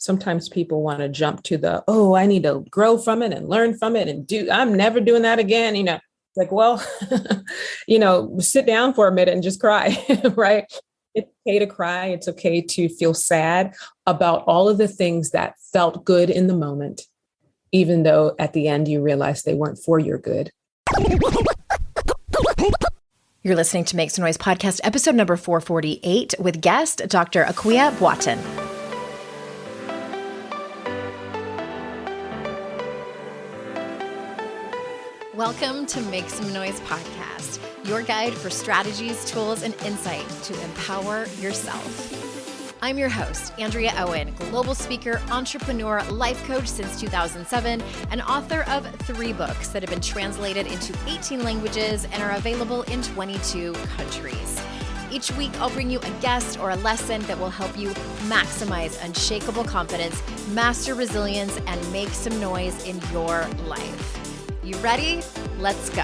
sometimes people want to jump to I need to grow from it and learn from it and I'm never doing that again. Like, well, sit down for a minute and just cry, right? It's okay to cry. It's okay to feel sad about all of the things that felt good in the moment, even though at the end you realize they weren't for your good. You're listening to Make Some Noise podcast, episode number 448 with guest Dr. Akua Boateng. Welcome to Make Some Noise podcast, your guide for strategies, tools, and insight to empower yourself. I'm your host, Andrea Owen, global speaker, entrepreneur, life coach since 2007, and author of 3 books that have been translated into 18 languages and are available in 22 countries. Each week, I'll bring you a guest or a lesson that will help you maximize unshakable confidence, master resilience, and make some noise in your life. You ready? Let's go.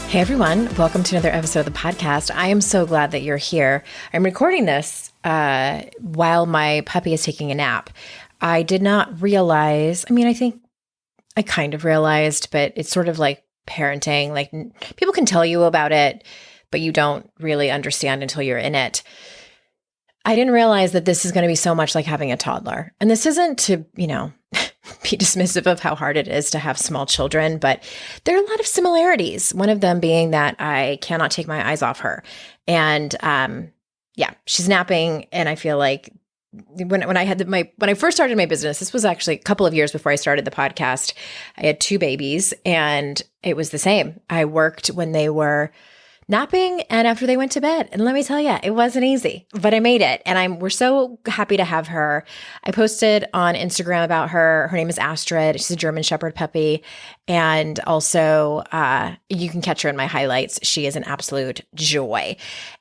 Hey everyone, welcome to another episode of the podcast. I am so glad that you're here. I'm recording this while my puppy is taking a nap. I did not realize, I think I kind of realized, but it's sort of like parenting. Like people can tell you about it, but you don't really understand until you're in it. I didn't realize that this is going to be so much like having a toddler. And this isn't to, be dismissive of how hard it is to have small children, but there are a lot of similarities. One of them being that I cannot take my eyes off her. And she's napping. And I feel like when I first started my business, this was actually a couple of years before I started the podcast, I had 2 babies and it was the same. I worked when they were napping and after they went to bed. And let me tell you, it wasn't easy, but I made it. And we're so happy to have her. I posted on Instagram about her. Her name is Astrid. She's a German Shepherd puppy. And also, you can catch her in my highlights. She is an absolute joy.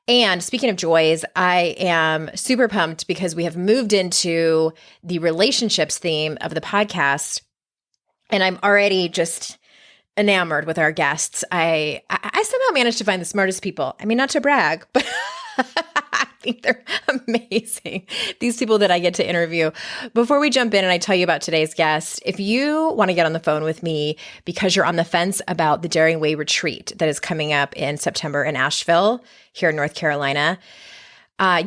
And speaking of joys, I am super pumped because we have moved into the relationships theme of the podcast. And I'm already just enamored with our guests. I somehow managed to find the smartest people. Not to brag, but I think they're amazing. These people that I get to interview. Before we jump in and I tell you about today's guest, if you want to get on the phone with me because you're on the fence about the Daring Way retreat that is coming up in September in Asheville here in North Carolina,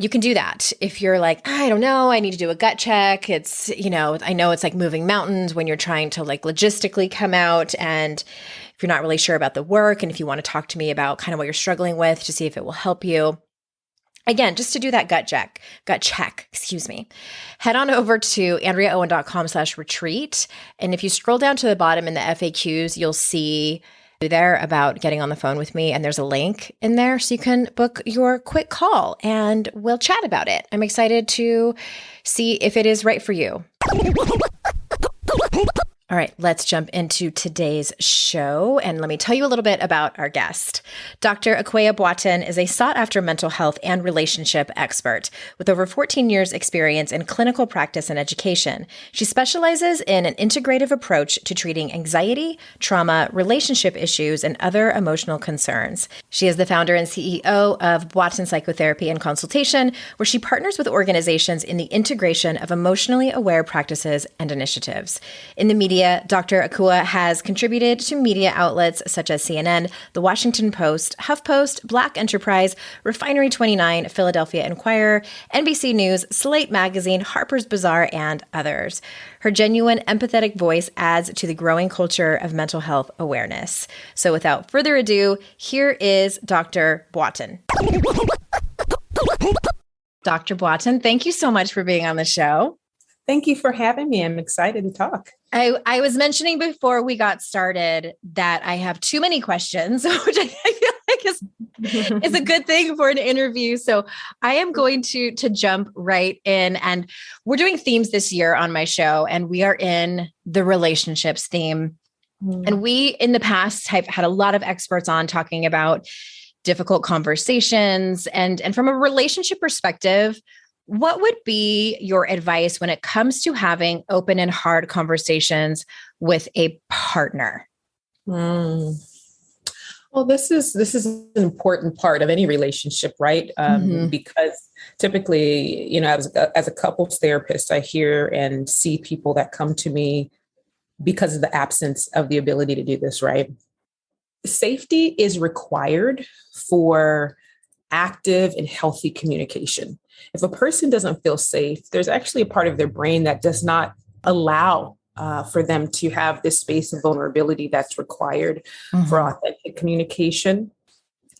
you can do that. If you're like, I don't know, I need to do a gut check. It's, I know it's like moving mountains when you're trying to like logistically come out, and if you're not really sure about the work, and if you want to talk to me about kind of what you're struggling with to see if it will help you. Again, just to do that gut check, head on over to andreaowen.com/retreat. And if you scroll down to the bottom in the FAQs, you'll see there about getting on the phone with me, and there's a link in there so you can book your quick call and we'll chat about it. I'm excited to see if it is right for you. All right, let's jump into today's show, and let me tell you a little bit about our guest. Dr. Akua Boateng is a sought-after mental health and relationship expert with over 14 years' experience in clinical practice and education. She specializes in an integrative approach to treating anxiety, trauma, relationship issues, and other emotional concerns. She is the founder and CEO of Boateng Psychotherapy and Consultation, where she partners with organizations in the integration of emotionally aware practices and initiatives. In the media, Dr. Akua has contributed to media outlets such as CNN, The Washington Post, HuffPost, Black Enterprise, Refinery 29, Philadelphia Inquirer, NBC News, Slate Magazine, Harper's Bazaar, and others. Her genuine, empathetic voice adds to the growing culture of mental health awareness. So without further ado, here is Dr. Boateng. Dr. Boateng, thank you so much for being on the show. Thank you for having me. I'm excited to talk. I was mentioning before we got started that I have too many questions, which I feel like is a good thing for an interview. So I am going to jump right in, and we're doing themes this year on my show, and we are in the relationships theme. And we, in the past, have had a lot of experts on talking about difficult conversations, and from a relationship perspective, what would be your advice when it comes to having open and hard conversations with a partner? Well, this is an important part of any relationship, right? Because typically, as a couples therapist, I hear and see people that come to me because of the absence of the ability to do this, right? Safety is required for active and healthy communication. If a person doesn't feel safe, there's actually a part of their brain that does not allow for them to have this space of vulnerability that's required for authentic communication.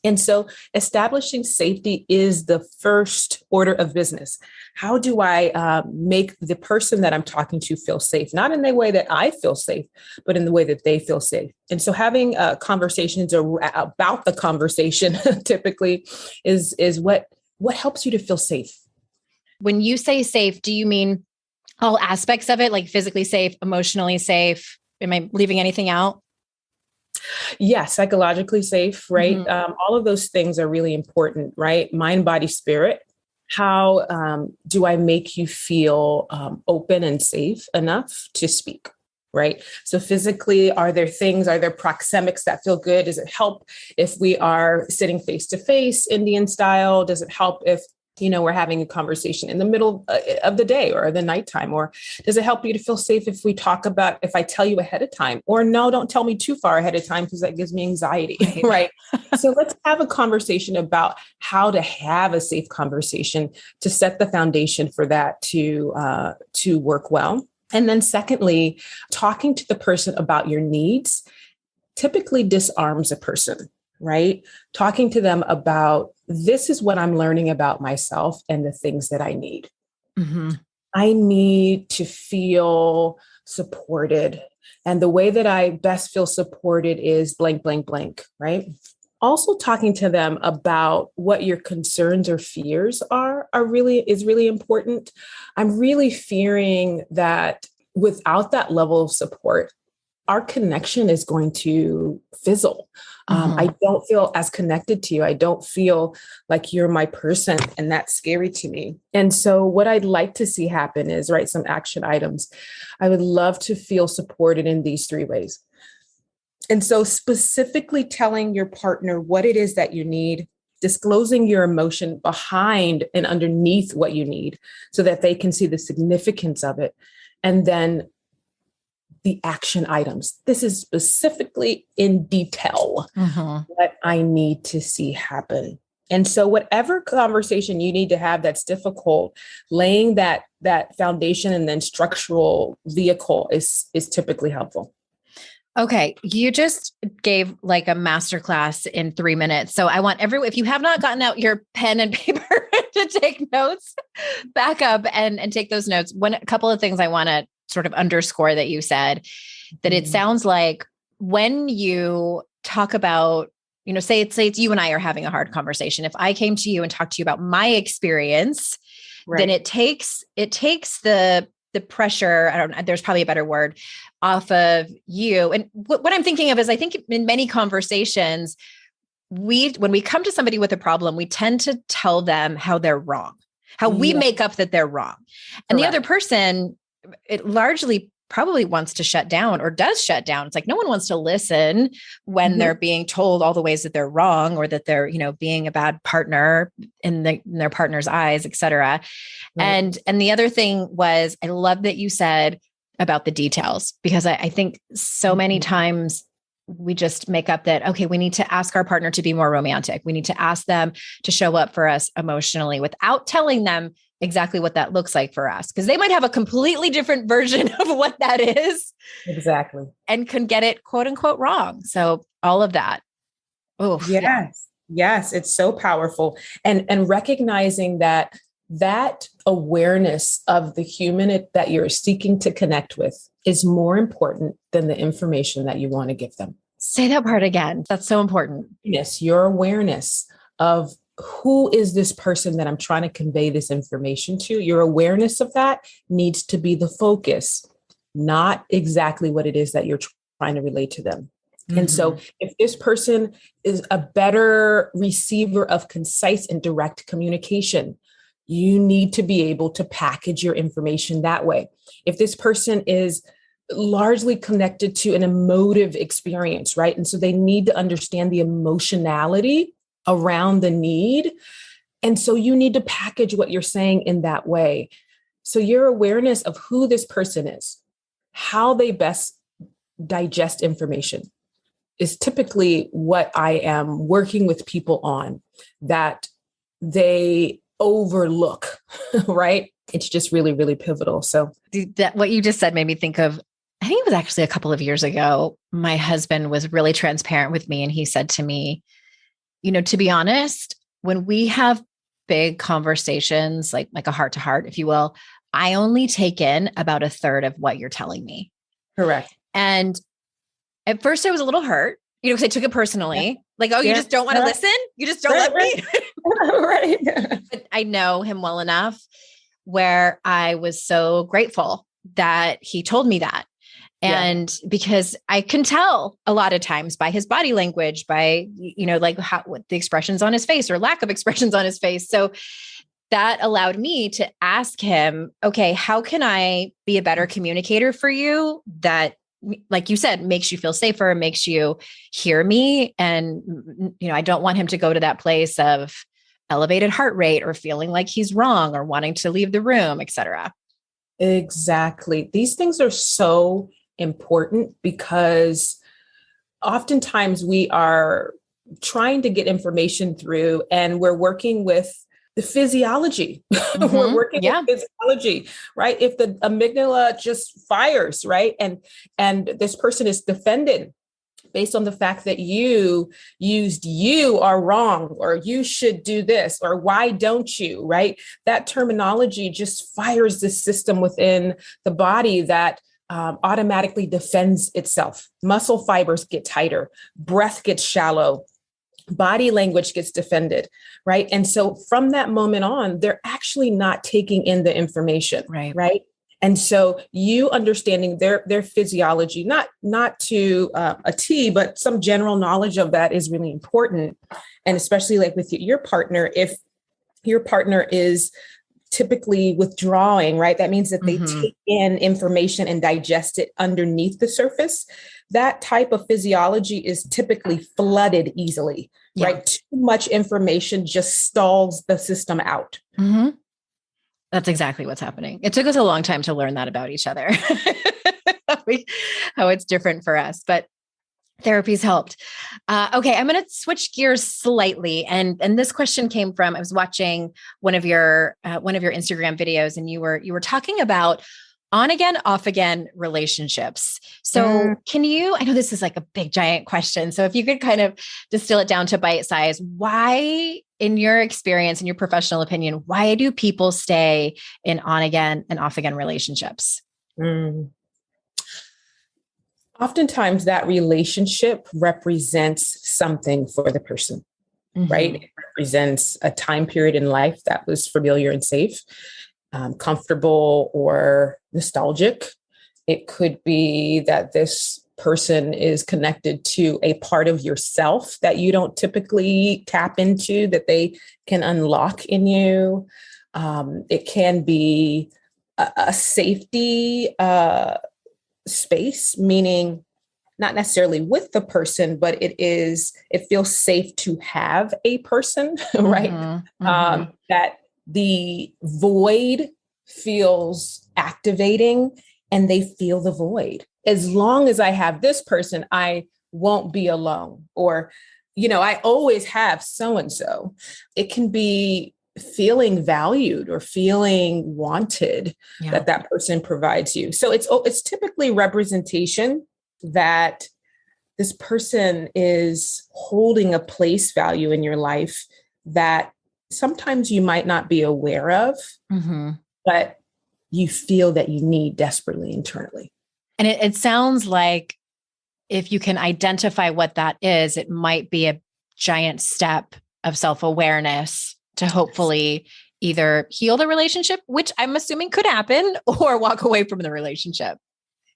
And so establishing safety is the first order of business. How do I make the person that I'm talking to feel safe? Not in the way that I feel safe, but in the way that they feel safe. And so having conversations about the conversation typically is what helps you to feel safe. When you say safe, do you mean all aspects of it, like physically safe, emotionally safe? Am I leaving anything out? Yeah, psychologically safe, right? All of those things are really important, right? Mind, body, spirit. How do I make you feel open and safe enough to speak? Right. So physically, are there proxemics that feel good? Does it help if we are sitting face to face, Indian style? Does it help if we're having a conversation in the middle of the day or the nighttime? Or does it help you to feel safe if I tell you ahead of time? Or no, don't tell me too far ahead of time because that gives me anxiety, right? So let's have a conversation about how to have a safe conversation to set the foundation for that to work well. And then secondly, talking to the person about your needs typically disarms a person, right? Talking to them about, this is what I'm learning about myself and the things that I need. I need to feel supported. And the way that I best feel supported is blank, blank, blank, right? Also talking to them about what your concerns or fears is really important. I'm really fearing that without that level of support, our connection is going to fizzle. I don't feel as connected to you. I don't feel like you're my person. And that's scary to me. And so what I'd like to see happen is, right, some action items. I would love to feel supported in these 3 ways. And so specifically telling your partner what it is that you need, disclosing your emotion behind and underneath what you need so that they can see the significance of it. And then the action items. This is specifically in detail what I need to see happen. And so whatever conversation you need to have that's difficult, laying that foundation and then structural vehicle is typically helpful. Okay. You just gave like a masterclass in 3 minutes. So I want if you have not gotten out your pen and paper to take notes, back up and take those notes. A couple of things I want to sort of underscore that you said, that it sounds like when you talk about, say it's you and I are having a hard conversation. If I came to you and talked to you about my experience, then it takes the pressure, there's probably a better word, off of you. And what I'm thinking of is, I think in many conversations, when we come to somebody with a problem, we tend to tell them how they're wrong, how we make up that they're wrong. And the other person, it largely probably wants to shut down or does shut down. It's like, no one wants to listen when they're being told all the ways that they're wrong, or that they're, being a bad partner in their partner's eyes, et cetera. And the other thing was, I love that you said about the details, because I think so many times we just make up that, okay, we need to ask our partner to be more romantic. We need to ask them to show up for us emotionally without telling them exactly what that looks like for us, because they might have a completely different version of what that is. Exactly. And can get it quote unquote wrong. So all of that. Oh, yes. It's so powerful. And recognizing that awareness of the human that you're seeking to connect with is more important than the information that you want to give them. Say that part again. That's so important. Yes, your awareness of who is this person that I'm trying to convey this information to. Your awareness of that needs to be the focus, not exactly what it is that you're trying to relate to them. And so if this person is a better receiver of concise and direct communication, you need to be able to package your information that way. If this person is largely connected to an emotive experience, right? And so they need to understand the emotionality around the need. And so you need to package what you're saying in that way. So your awareness of who this person is, how they best digest information is typically what I am working with people on, that they overlook, right? It's just really, really pivotal. So that what you just said made me think of, I think it was actually a couple of years ago, my husband was really transparent with me. And he said to me, to be honest, when we have big conversations, like a heart to heart, if you will, I only take in about a third of what you're telling me. correct. And at first I was a little hurt, because I took it personally. Like, oh, you just don't want to listen? You just don't let me? Right. But I know him well enough where I was so grateful that he told me that. And because I can tell a lot of times by his body language, by, like what the expressions on his face or lack of expressions on his face. So that allowed me to ask him, okay, how can I be a better communicator for you that, like you said, makes you feel safer, makes you hear me? And, I don't want him to go to that place of elevated heart rate or feeling like he's wrong or wanting to leave the room, et cetera. Exactly. These things are so important because oftentimes we are trying to get information through and we're working with the physiology. Mm-hmm. We're working with physiology, right? If the amygdala just fires, right? And this person is defended based on the fact that you are wrong, or you should do this, or why don't you, right? That terminology just fires this system within the body that automatically defends itself. Muscle fibers get tighter, breath gets shallow, body language gets defended, right? And so from that moment on, they're actually not taking in the information, right? And so you understanding their physiology, not to a T, but some general knowledge of that is really important. And especially like with your partner, if your partner is typically withdrawing, right? That means that they take in information and digest it underneath the surface. That type of physiology is typically flooded easily, right? Too much information just stalls the system out. Mm-hmm. That's exactly what's happening. It took us a long time to learn that about each other, how it's different for us, but therapy's helped. Okay, I'm going to switch gears slightly, and this question came from, I was watching one of your Instagram videos, and you were talking about on again, off again relationships. So can you, I know this is like a big giant question, so if you could kind of distill it down to bite size, why, in your experience, in your professional opinion, why do people stay in on again and off again relationships? Oftentimes that relationship represents something for the person, right? It represents a time period in life that was familiar and safe, comfortable or nostalgic. It could be that this person is connected to a part of yourself that you don't typically tap into, that they can unlock in you. It can be a safety space, meaning not necessarily with the person, but it feels safe to have a person, right? That the void feels activating and they feel the void. As long as I have this person, I won't be alone. Or, I always have so-and-so. It can be feeling valued or feeling wanted that person provides you. So it's typically representation that this person is holding a place value in your life that sometimes you might not be aware of, but you feel that you need desperately internally. And it sounds like if you can identify what that is, it might be a giant step of self-awareness to hopefully either heal the relationship, which I'm assuming could happen, or walk away from the relationship.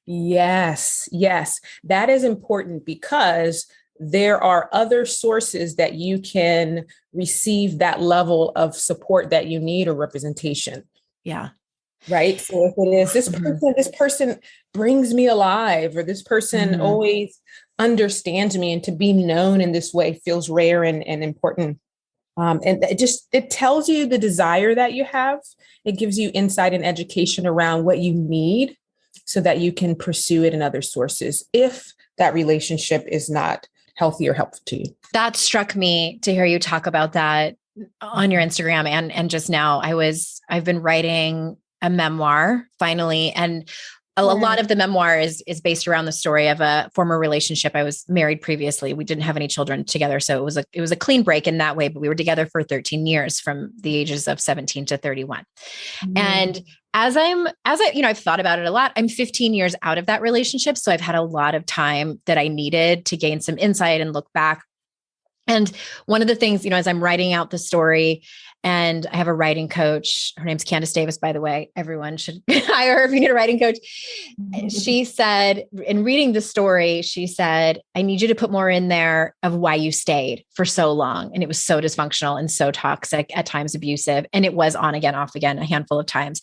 Yes. That is important because there are other sources that you can receive that level of support that you need or representation. Yeah. Right. So if it is this person brings me alive, or this person always understands me, and to be known in this way feels rare and important. And it tells you the desire that you have. It gives you insight and education around what you need so that you can pursue it in other sources if that relationship is not healthy or helpful to you. That struck me to hear you talk about that on your Instagram. And just now I've been writing a memoir finally. And a lot of the memoir is based around the story of a former relationship. I was married previously. We didn't have any children together. So it was a clean break in that way, but we were together for 13 years from the ages of 17 to 31. And as I've thought about it a lot, I'm 15 years out of that relationship. So I've had a lot of time that I needed to gain some insight and look back. And one of the things, as I'm writing out the story, and I have a writing coach, her name's Candace Davis, by the way, everyone should hire her if you need a writing coach. She said, in reading the story, she said, I need you to put more in there of why you stayed for so long. And it was so dysfunctional and so toxic, at times abusive. And it was on again, off again, a handful of times.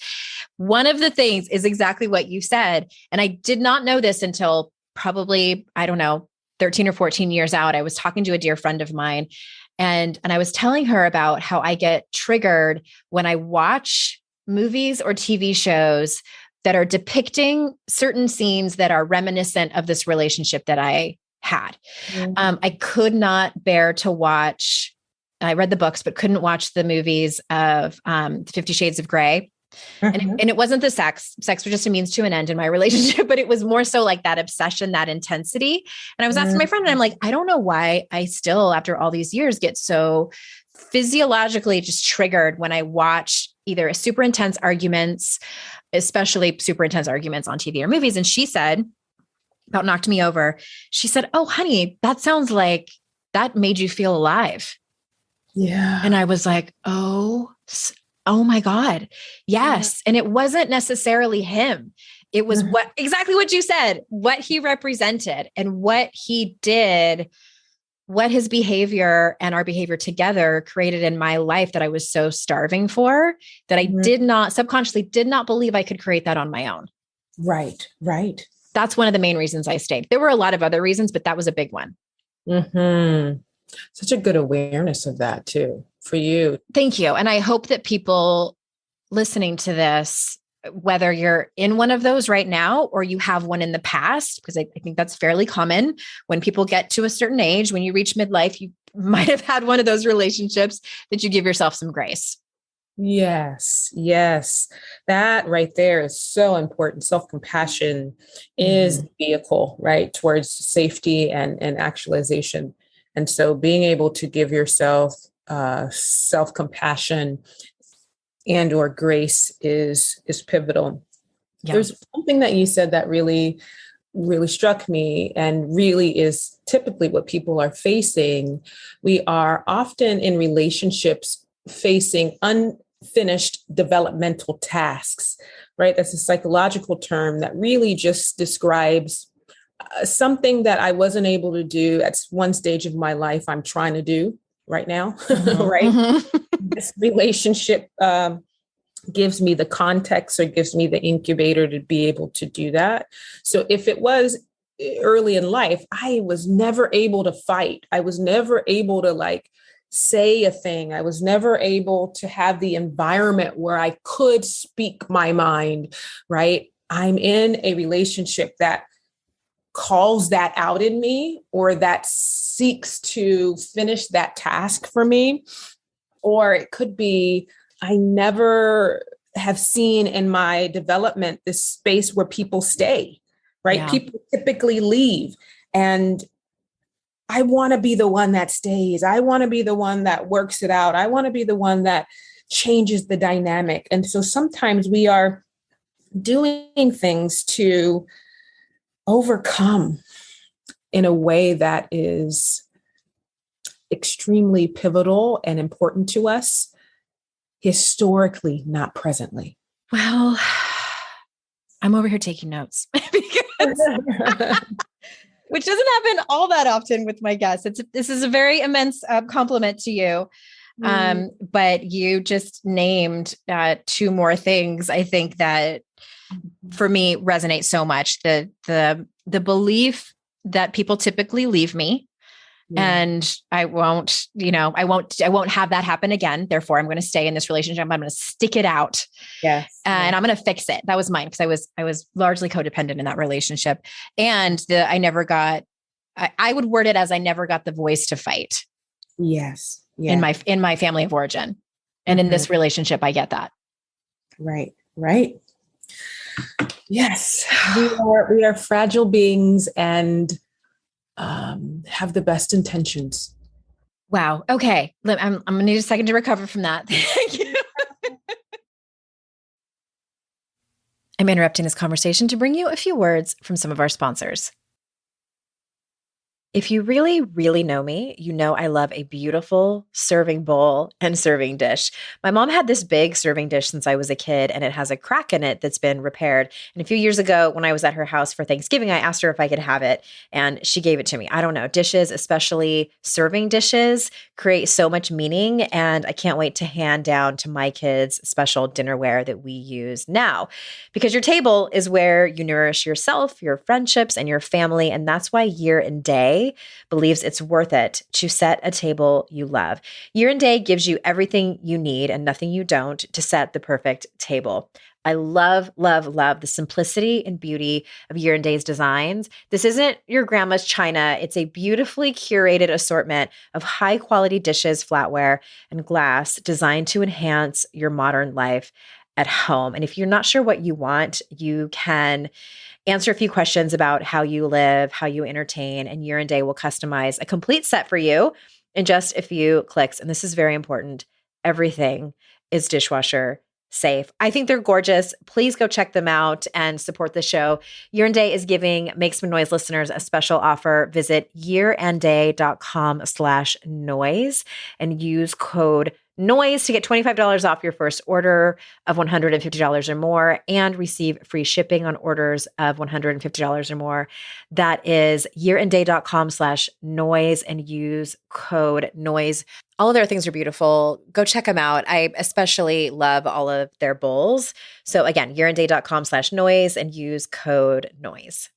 One of the things is exactly what you said. And I did not know this until probably, 13 or 14 years out. I was talking to a dear friend of mine, and I was telling her about how I get triggered when I watch movies or TV shows that are depicting certain scenes that are reminiscent of this relationship that I had. I could not bear to watch, I read the books, but couldn't watch the movies of 50 Shades of Grey. And it wasn't the sex was just a means to an end in my relationship, but it was more so like that obsession, that intensity. And I was asking my friend, and I'm like, I don't know why I still, after all these years, get so physiologically just triggered when I watch either a super intense arguments, especially super intense arguments on TV or movies. And she said, about knocked me over. She said, oh, honey, that sounds like that made you feel alive. Yeah. And I was like, oh my God. Yes. And it wasn't necessarily him. It was exactly what you said, what he represented and what he did, what his behavior and our behavior together created in my life that I was so starving for, that I subconsciously did not believe I could create that on my own. Right. That's one of the main reasons I stayed. There were a lot of other reasons, but that was a big one. Such a good awareness of that too, for you. Thank you. And I hope that people listening to this, whether you're in one of those right now or you have one in the past, because I think that's fairly common when people get to a certain age, when you reach midlife, you might have had one of those relationships, that you give yourself some grace. Yes. That right there is so important. Self-compassion is the vehicle, right, towards safety and actualization. And so being able to give yourself self-compassion and or grace is pivotal. Yeah. There's something that you said that really struck me, and really is typically what people are facing. We are often in relationships facing unfinished developmental tasks, right? That's a psychological term that really just describes something that I wasn't able to do at one stage of my life. I'm trying to do right now, right? This relationship gives me the context, or gives me the incubator to be able to do that. So if it was early in life, I was never able to fight. I was never able to say a thing. I was never able to have the environment where I could speak my mind, right? I'm in a relationship that calls that out in me, or that seeks to finish that task for me. Or it could be, I never have seen in my development this space where people stay, right? Yeah. People typically leave, and I want to be the one that stays. I want to be the one that works it out. I want to be the one that changes the dynamic. And so sometimes we are doing things to overcome in a way that is extremely pivotal and important to us, historically, not presently. Well, I'm over here taking notes which doesn't happen all that often with my guests. This is a very immense compliment to you. But you just named two more things I think that for me resonate so much. The belief that people typically leave me. And I won't have that happen again. Therefore, I'm going to stay in this relationship. I'm going to stick it out. Yes. And I'm going to fix it. That was mine because I was largely codependent in that relationship. And I would word it as I never got the voice to fight. Yes. In my family of origin. And in this relationship, I get that. Right. Right. Yes. We are fragile beings and have the best intentions. Wow. Okay. I'm going to need a second to recover from that. Thank you. I'm interrupting this conversation to bring you a few words from some of our sponsors. If you really, really know me, you know I love a beautiful serving bowl and serving dish. My mom had this big serving dish since I was a kid, and it has a crack in it that's been repaired. And a few years ago, when I was at her house for Thanksgiving, I asked her if I could have it, and she gave it to me. I don't know. Dishes, especially serving dishes, create so much meaning, and I can't wait to hand down to my kids special dinnerware that we use now. Because your table is where you nourish yourself, your friendships, and your family, and that's why Year and Day believes it's worth it to set a table you love. Year and Day gives you everything you need and nothing you don't to set the perfect table. I love, love, love the simplicity and beauty of Year and Day's designs. This isn't your grandma's china. It's a beautifully curated assortment of high quality dishes, flatware, and glass designed to enhance your modern life at home. And if you're not sure what you want, you can answer a few questions about how you live, how you entertain, and Year and Day will customize a complete set for you in just a few clicks. And this is very important. Everything is dishwasher safe. I think they're gorgeous. Please go check them out and support the show. Year and Day is giving Make Some Noise listeners a special offer. Visit yearandday.com/noise and use code NOISE to get $25 off your first order of $150 or more and receive free shipping on orders of $150 or more. That is yearandday.com/noise and use code NOISE. All of their things are beautiful. Go check them out. I especially love all of their bowls. So again, yearandday.com/noise and use code NOISE.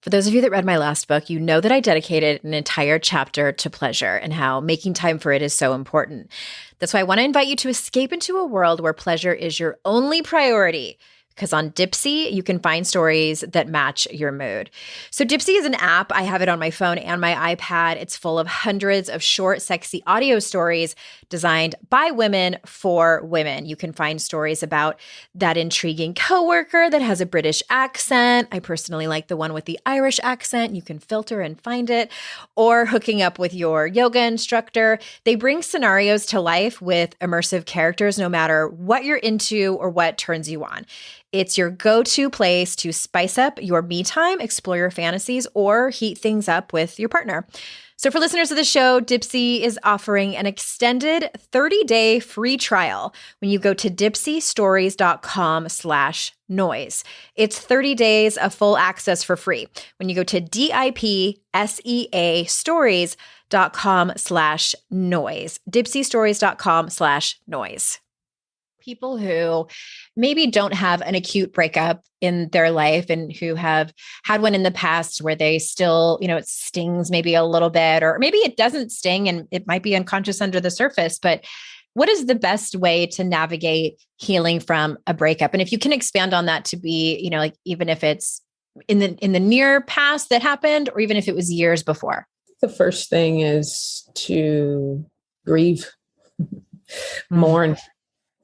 For those of you that read my last book, you know that I dedicated an entire chapter to pleasure and how making time for it is so important. That's why I want to invite you to escape into a world where pleasure is your only priority. Because on Dipsea, you can find stories that match your mood. So Dipsea is an app. I have it on my phone and my iPad. It's full of hundreds of short, sexy audio stories designed by women for women. You can find stories about that intriguing coworker that has a British accent. I personally like the one with the Irish accent. You can filter and find it. Or hooking up with your yoga instructor. They bring scenarios to life with immersive characters, no matter what you're into or what turns you on. It's your go-to place to spice up your me time, explore your fantasies, or heat things up with your partner. So for listeners of the show, Dipsea is offering an extended 30-day free trial when you go to dipseastories.com/noise. It's 30 days of full access for free when you go to DIPSEA stories.com/noise. dipseastories.com/noise. People who maybe don't have an acute breakup in their life and who have had one in the past where they still, it stings maybe a little bit, or maybe it doesn't sting and it might be unconscious under the surface, but what is the best way to navigate healing from a breakup? And if you can expand on that to be, like even if it's in the near past that happened, or even if it was years before. The first thing is to grieve, mourn.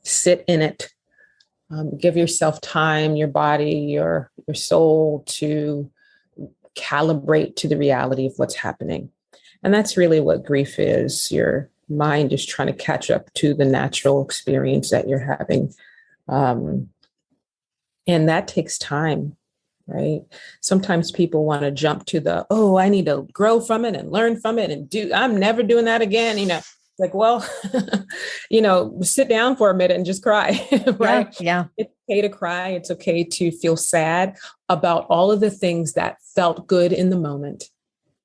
Sit in it. Give yourself time, your body, your soul to calibrate to the reality of what's happening. And that's really what grief is. Your mind is trying to catch up to the natural experience that you're having. And that takes time, right? Sometimes people want to jump to I need to grow from it and learn from it and I'm never doing that again. Like, well, sit down for a minute and just cry, right? Yeah. It's okay to cry. It's okay to feel sad about all of the things that felt good in the moment,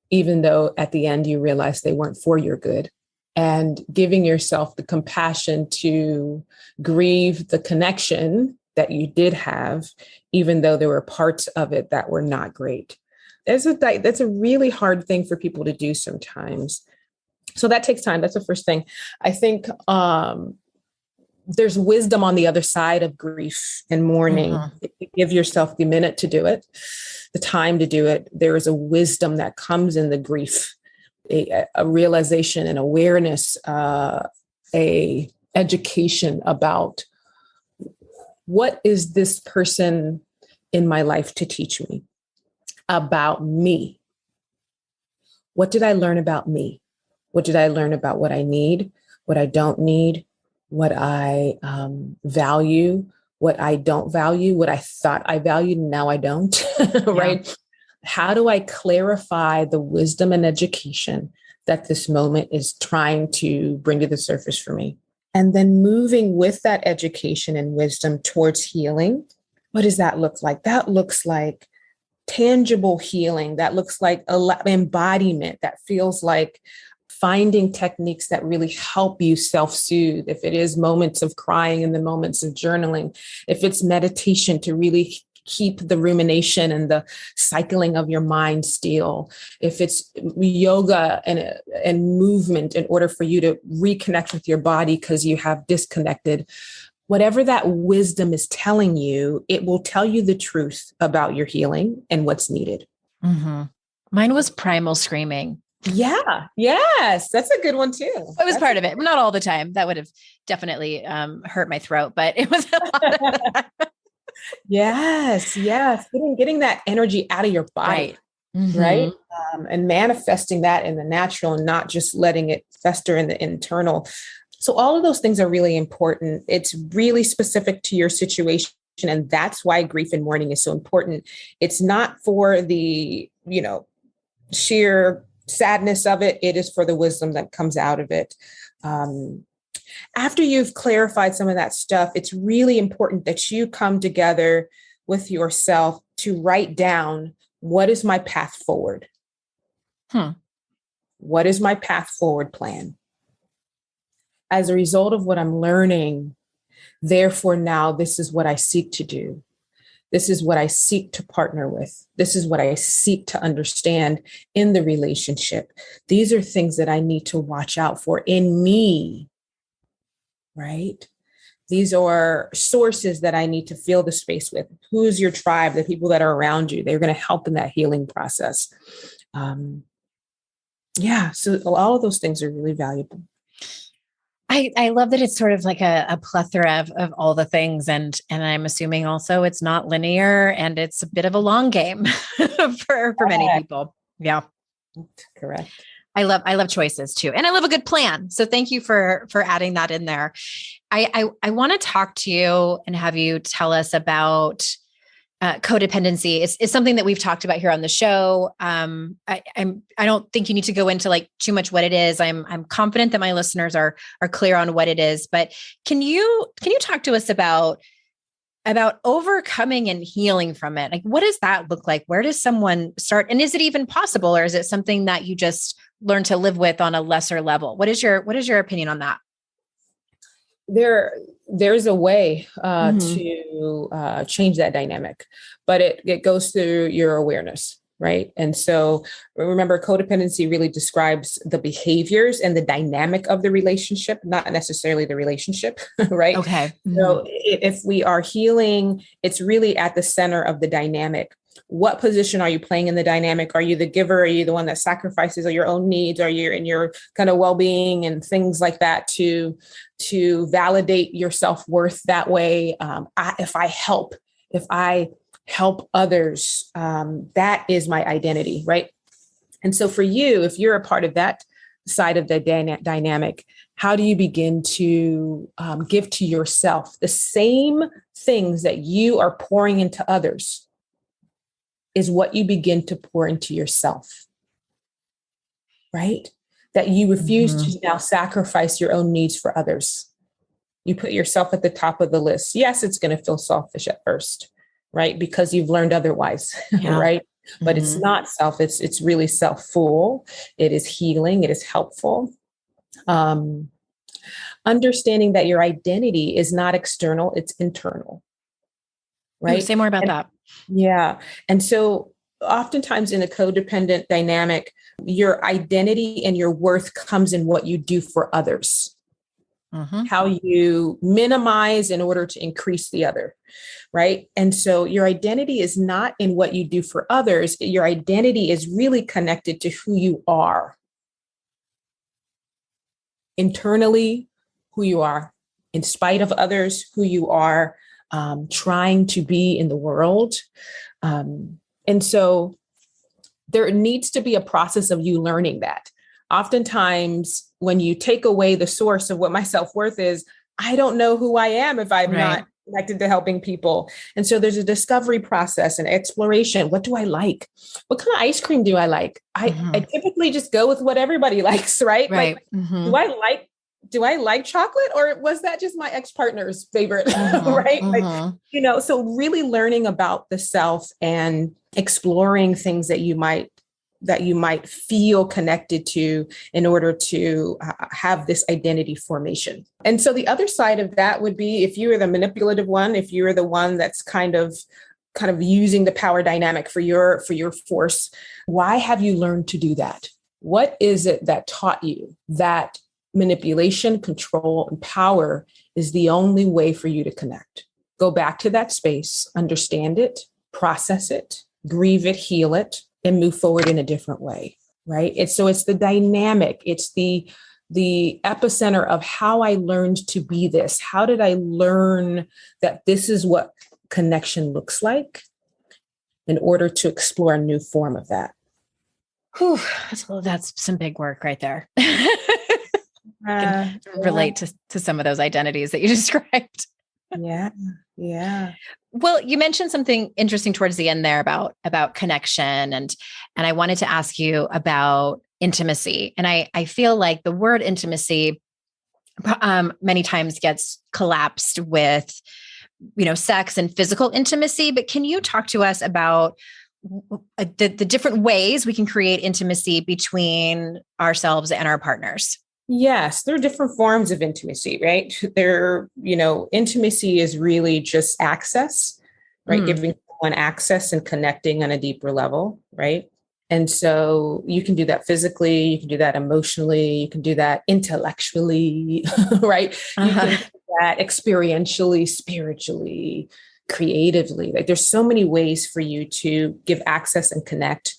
even though at the end you realize they weren't for your good. and giving yourself the compassion to grieve the connection that you did have, even though there were parts of it that were not great. That's a really hard thing for people to do sometimes. So that takes time. That's the first thing. I think there's wisdom on the other side of grief and mourning. If you give yourself the minute to do it, the time to do it, there is a wisdom that comes in the grief, a realization and awareness, a education about what is this person in my life to teach me about me. What did I learn about me? What did I learn about what I need, what I don't need, what I value, what I don't value, what I thought I valued, and now I don't, right? Yeah. How do I clarify the wisdom and education that this moment is trying to bring to the surface for me? And then moving with that education and wisdom towards healing. What does that look like? That looks like tangible healing. That looks like embodiment. That feels like finding techniques that really help you self-soothe. If it is moments of crying and the moments of journaling, if it's meditation to really keep the rumination and the cycling of your mind still, if it's yoga and movement in order for you to reconnect with your body because you have disconnected, whatever that wisdom is telling you, it will tell you the truth about your healing and what's needed. Mm-hmm. Mine was primal screaming. Yeah. Yes. That's a good one too. It was part of it. Not all the time. That would have definitely hurt my throat, but it was a lot of that. Yes. Yes. Getting that energy out of your body. Right. Right. And manifesting that in the natural and not just letting it fester in the internal. So all of those things are really important. It's really specific to your situation. And that's why grief and mourning is so important. It's not for the, sheer sadness of it. It is for the wisdom that comes out of it. After you've clarified some of that stuff, it's really important that you come together with yourself to write down, what is my path forward? What is my path forward plan? As a result of what I'm learning, therefore now this is what I seek to do. This is what I seek to partner with. This is what I seek to understand in the relationship. These are things that I need to watch out for in me, right? These are sources that I need to fill the space with. Who's your tribe? The people that are around you. They're going to help in that healing process. So all of those things are really valuable. I love that it's sort of like a plethora of all the things. And I'm assuming also it's not linear and it's a bit of a long game for many people. Yeah. Correct. I love choices too. And I love a good plan. So thank you for adding that in there. I want to talk to you and have you tell us about codependency. Is something that we've talked about here on the show. I don't think you need to go into like too much what it is. I'm confident that my listeners are clear on what it is, but can you talk to us about overcoming and healing from it? Like, what does that look like? Where does someone start? And is it even possible, or is it something that you just learn to live with on a lesser level? What is your opinion on that? There's a way to change that dynamic, but it goes through your awareness, right? And so remember, codependency really describes the behaviors and the dynamic of the relationship, not necessarily the relationship, right? Okay. Mm-hmm. So if we are healing, it's really at the center of the dynamic. What position are you playing in the dynamic? Are you the giver? Are you the one that sacrifices your own needs? Are you in your kind of well-being and things like that to validate your self-worth that way? If I help others, that is my identity, right? And so for you, if you're a part of that side of the dynamic, how do you begin to give to yourself the same things that you are pouring into others is what you begin to pour into yourself, right? That you refuse to now sacrifice your own needs for others. You put yourself at the top of the list. Yes, it's going to feel selfish at first, right? Because you've learned otherwise, right? But it's not selfish. It's really self-full. It is healing. It is helpful. Um, Understanding that your identity is not external, it's internal, Ooh, right? say more about And that. yeah. And so oftentimes in a codependent dynamic, your identity and your worth comes in what you do for others, how you minimize in order to increase the other, right? And so your identity is not in what you do for others. Your identity is really connected to who you are internally, who you are in spite of others, who you are trying to be in the world. And so there needs to be a process of you learning that. Oftentimes, when you take away the source of what my self-worth is, I don't know who I am if I'm not connected to helping people. And so there's a discovery process and exploration. What do I like? What kind of ice cream do I like? I typically just go with what everybody likes, right? Right. Like, do I like chocolate, or was that just my ex-partner's favorite? Right. Like, so really learning about the self and exploring things that you might feel connected to in order to have this identity formation. And so the other side of that would be if you are the manipulative one, if you're the one that's kind of using the power dynamic for your force, why have you learned to do that? What is it that taught you that manipulation, control, and power is the only way for you to connect? Go back to that space, understand it, process it, grieve it, heal it, and move forward in a different way, right? It's the dynamic. It's the epicenter of how I learned to be this. How did I learn that this is what connection looks like in order to explore a new form of that? Whew, that's some big work right there. I can relate to some of those identities that you described. Yeah. Well, you mentioned something interesting towards the end there about connection, and I wanted to ask you about intimacy. And I feel like the word intimacy many times gets collapsed with, sex and physical intimacy. But can you talk to us about the different ways we can create intimacy between ourselves and our partners? Yes, there are different forms of intimacy, right? Intimacy is really just access, right? Giving someone access and connecting on a deeper level, right? And so you can do that physically, you can do that emotionally, you can do that intellectually, right? You can do that experientially, spiritually, creatively. Like there's so many ways for you to give access and connect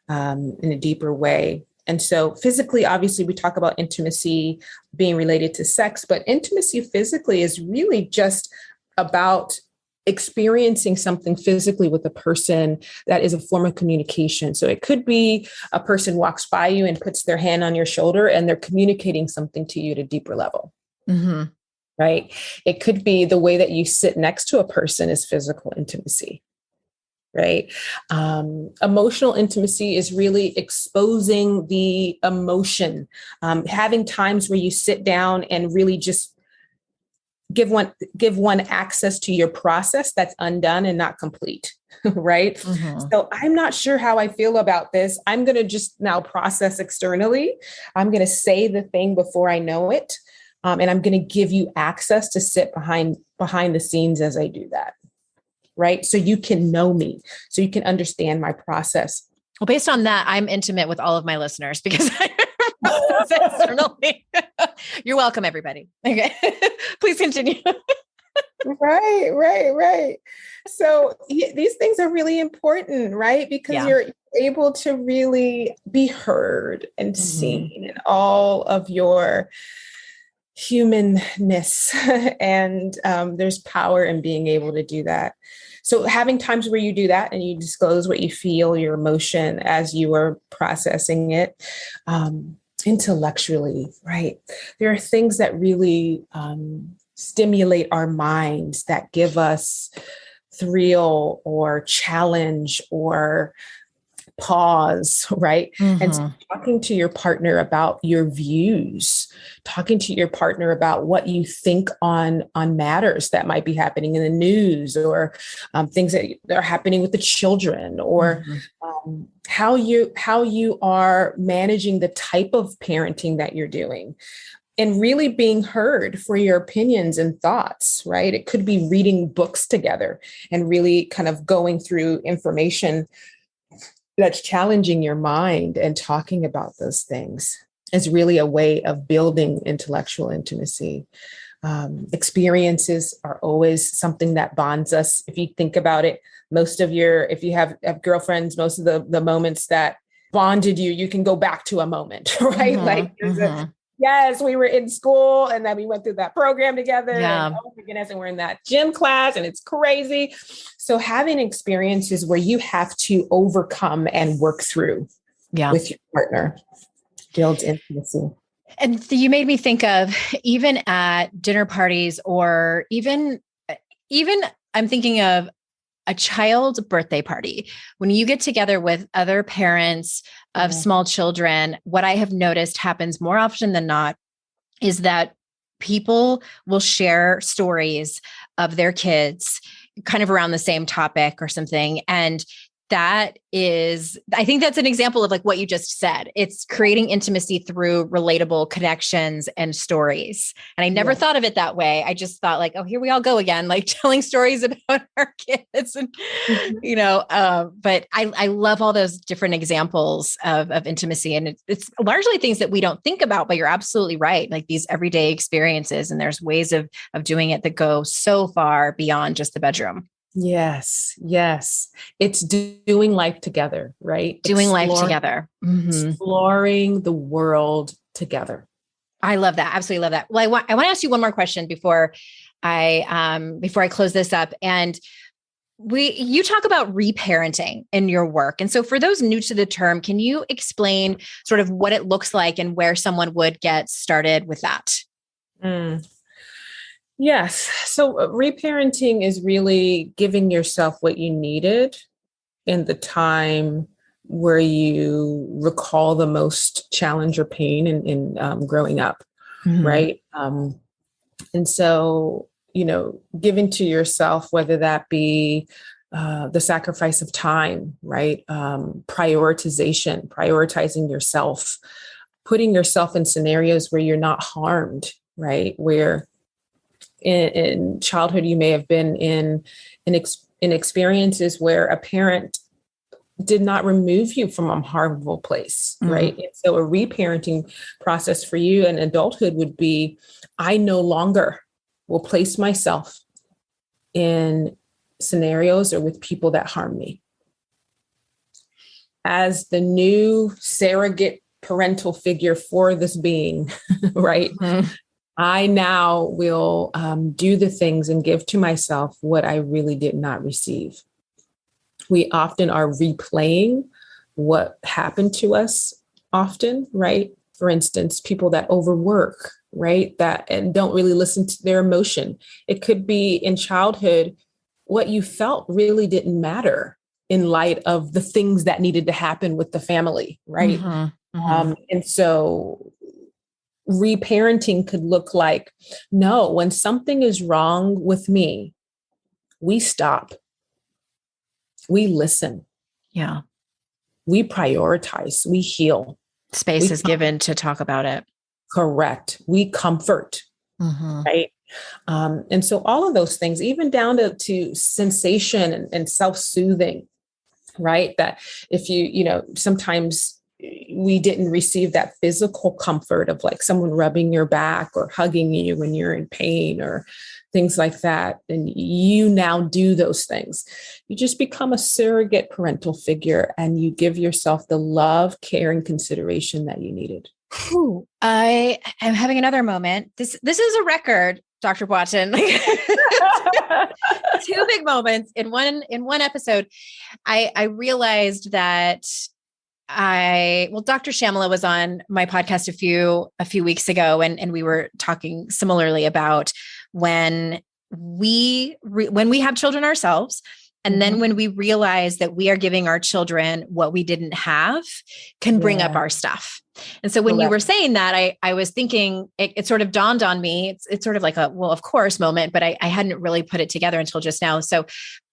in a deeper way. And so physically, obviously, we talk about intimacy being related to sex, but intimacy physically is really just about experiencing something physically with a person that is a form of communication. So it could be a person walks by you and puts their hand on your shoulder and they're communicating something to you at a deeper level. Right? It could be the way that you sit next to a person is physical intimacy. Right. Emotional intimacy is really exposing the emotion, having times where you sit down and really just give one access to your process that's undone and not complete. Right. So I'm not sure how I feel about this. I'm going to just now process externally. I'm going to say the thing before I know it. And I'm going to give you access to sit behind the scenes as I do that. Right. So you can know me, so you can understand my process. Well, based on that, I'm intimate with all of my listeners because I externally. You're welcome, everybody. Okay. Please continue. Right. So these things are really important, right? Because you're able to really be heard and seen in all of your humanness. And there's power in being able to do that. So having times where you do that and you disclose what you feel, your emotion as you are processing it intellectually, right? There are things that really stimulate our minds, that give us thrill or challenge or pause, right? And so Mm-hmm. talking to your partner about your views, talking to your partner about what you think on matters that might be happening in the news, or things that are happening with the children, or how you are managing the type of parenting that you're doing, and really being heard for your opinions and thoughts, right? It could be reading books together and really kind of going through information that's challenging your mind, and talking about those things is really a way of building intellectual intimacy. Experiences are always something that bonds us. If you think about it, if you have girlfriends, most of the moments that bonded you can go back to a moment, right? Like yes, we were in school and then we went through that program together. Yeah. And oh my goodness, and we're in that gym class and it's crazy. So having experiences where you have to overcome and work through with your partner builds intimacy. And you made me think of, even at dinner parties, or even I'm thinking of a child's birthday party. When you get together with other parents of small children, what I have noticed happens more often than not is that people will share stories of their kids kind of around the same topic or something. And I think that's an example of like what you just said. It's creating intimacy through relatable connections and stories. And I never thought of it that way. I just thought like, oh, here we all go again, like telling stories about our kids and, but I love all those different examples of intimacy. And it's largely things that we don't think about, but you're absolutely right. Like these everyday experiences, and there's ways of doing it that go so far beyond just the bedroom. Yes. It's doing life together, right? Life together. Exploring the world together. I love that. Absolutely love that. Well, I want to ask you one more question before I close this up. And you talk about reparenting in your work. And so for those new to the term, can you explain sort of what it looks like and where someone would get started with that? Yes. So reparenting is really giving yourself what you needed in the time where you recall the most challenge or pain in growing up, right? And so, giving to yourself, whether that be the sacrifice of time, right? Prioritizing yourself, putting yourself in scenarios where you're not harmed, right? Where in childhood, you may have been in experiences where a parent did not remove you from a harmful place, right? And so a reparenting process for you in adulthood would be, I no longer will place myself in scenarios or with people that harm me. As the new surrogate parental figure for this being, right? I now will do the things and give to myself what I really did not receive. We often are replaying what happened to us often, right? For instance, people that overwork, right? And don't really listen to their emotion. It could be in childhood, what you felt really didn't matter in light of the things that needed to happen with the family, right? And so reparenting could look like, no, when something is wrong with me, we stop. We listen. Yeah. We prioritize. We heal. Space is given to talk about it. Correct. We comfort. Right. And so all of those things, even down to sensation and self-soothing, right? That if sometimes we didn't receive that physical comfort of like someone rubbing your back or hugging you when you're in pain or things like that. And you now do those things. You just become a surrogate parental figure and you give yourself the love, care, and consideration that you needed. Ooh, I am having another moment. This is a record, Dr. Boateng. Two big moments in one episode. I realized that Dr. Shamala was on my podcast a few weeks ago, and we were talking similarly about when we have children ourselves, And then when we realize that we are giving our children what we didn't have, can bring up our stuff. And so when you were saying that, I was thinking, it sort of dawned on me. It's sort of like a, well, of course moment, but I hadn't really put it together until just now. So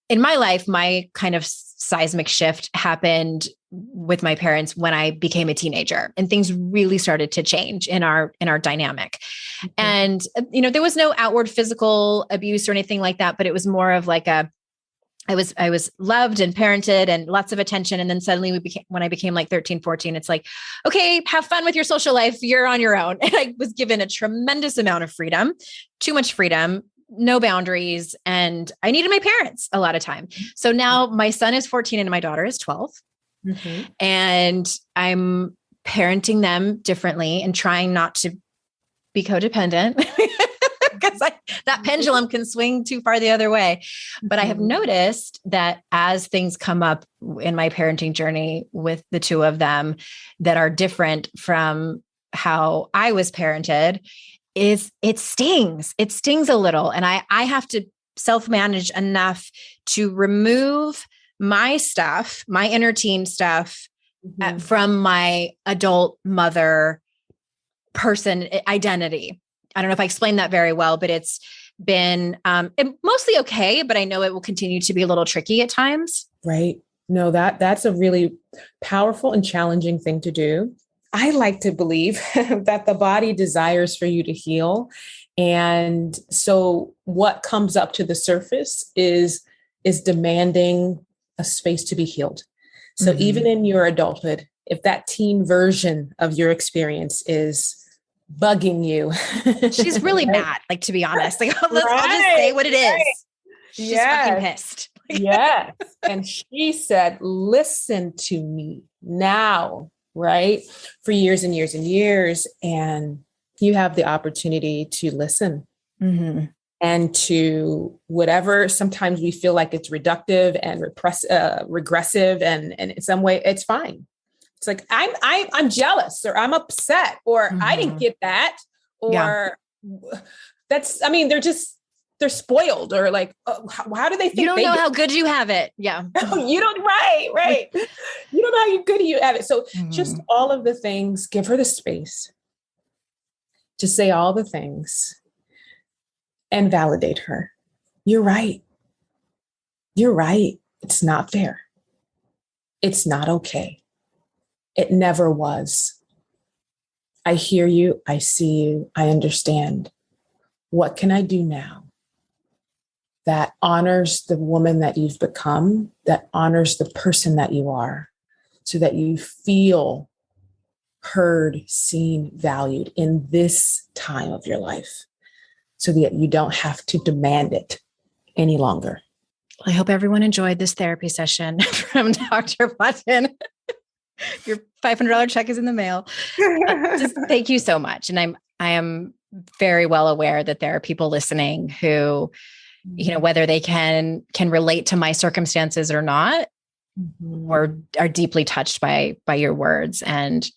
in my life, my kind of seismic shift happened with my parents when I became a teenager, and things really started to change in our dynamic. And, there was no outward physical abuse or anything like that, but it was more of like I was loved and parented and lots of attention. And then suddenly when I became like 13, 14, it's like, okay, have fun with your social life. You're on your own. And I was given a tremendous amount of freedom, too much freedom, no boundaries. And I needed my parents a lot of time. So now my son is 14 and my daughter is 12. And I'm parenting them differently and trying not to be codependent. Because that pendulum can swing too far the other way. But I have noticed that as things come up in my parenting journey with the two of them that are different from how I was parented, it stings. It stings a little. And I have to self-manage enough to remove my stuff, my inner teen stuff from my adult mother person identity. I don't know if I explained that very well, but it's been mostly okay, but I know it will continue to be a little tricky at times. Right. No, that's a really powerful and challenging thing to do. I like to believe that the body desires for you to heal. And so what comes up to the surface is demanding a space to be healed. So even in your adulthood, if that teen version of your experience is bugging you. She's really mad, like, to be honest. Like, I'll just say what it is. She's fucking pissed. Yes. And she said, listen to me now, right? For years and years and years. And you have the opportunity to listen and to whatever. Sometimes we feel like it's reductive and regressive. And in some way it's fine. It's like, I'm jealous, or I'm upset, or I didn't get that, or they're spoiled, or like, how do they think you don't know how good you have it? Yeah. You don't, right. You don't know how good you have it. So just all of the things, give her the space to say all the things and validate her. You're right. It's not fair. It's not okay. It never was. I hear you. I see you. I understand. What can I do now that honors the woman that you've become, that honors the person that you are, so that you feel heard, seen, valued in this time of your life, so that you don't have to demand it any longer. Well, I hope everyone enjoyed this therapy session from Dr. Boateng. Your $500 check is in the mail. Just thank you so much. And I am very well aware that there are people listening who, whether they can relate to my circumstances or not, or are deeply touched by your words. And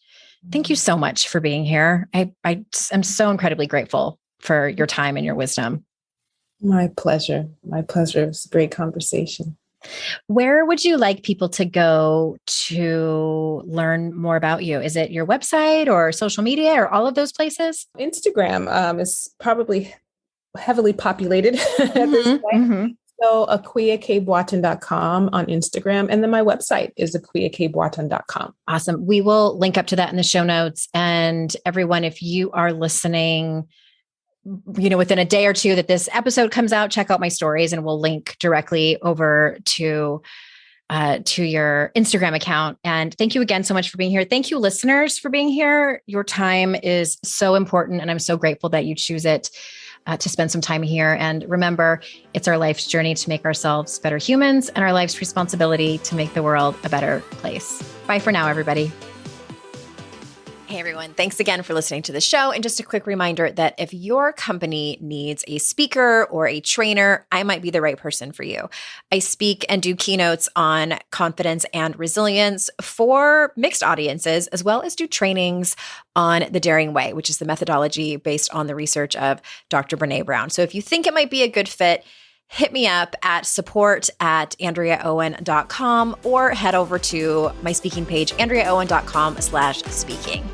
thank you so much for being here. I am so incredibly grateful for your time and your wisdom. My pleasure. It was a great conversation. Where would you like people to go to learn more about you? Is it your website or social media or all of those places? Instagram is probably heavily populated at this point. So akuakboateng.com on Instagram. And then my website is akuakboateng.com. Awesome. We will link up to that in the show notes. And everyone, if you are listening, within a day or two that this episode comes out, check out my stories and we'll link directly over to your Instagram account. And thank you again so much for being here. Thank you, listeners, for being here. Your time is so important, and I'm so grateful that you choose it to spend some time here. And remember, it's our life's journey to make ourselves better humans, and our life's responsibility to make the world a better place. Bye for now, everybody. Hey everyone, thanks again for listening to the show. And just a quick reminder that if your company needs a speaker or a trainer, I might be the right person for you. I speak and do keynotes on confidence and resilience for mixed audiences, as well as do trainings on the Daring Way, which is the methodology based on the research of Dr. Brené Brown. So if you think it might be a good fit, hit me up at support@andreaowen.com or head over to my speaking page, andreaowen.com/speaking.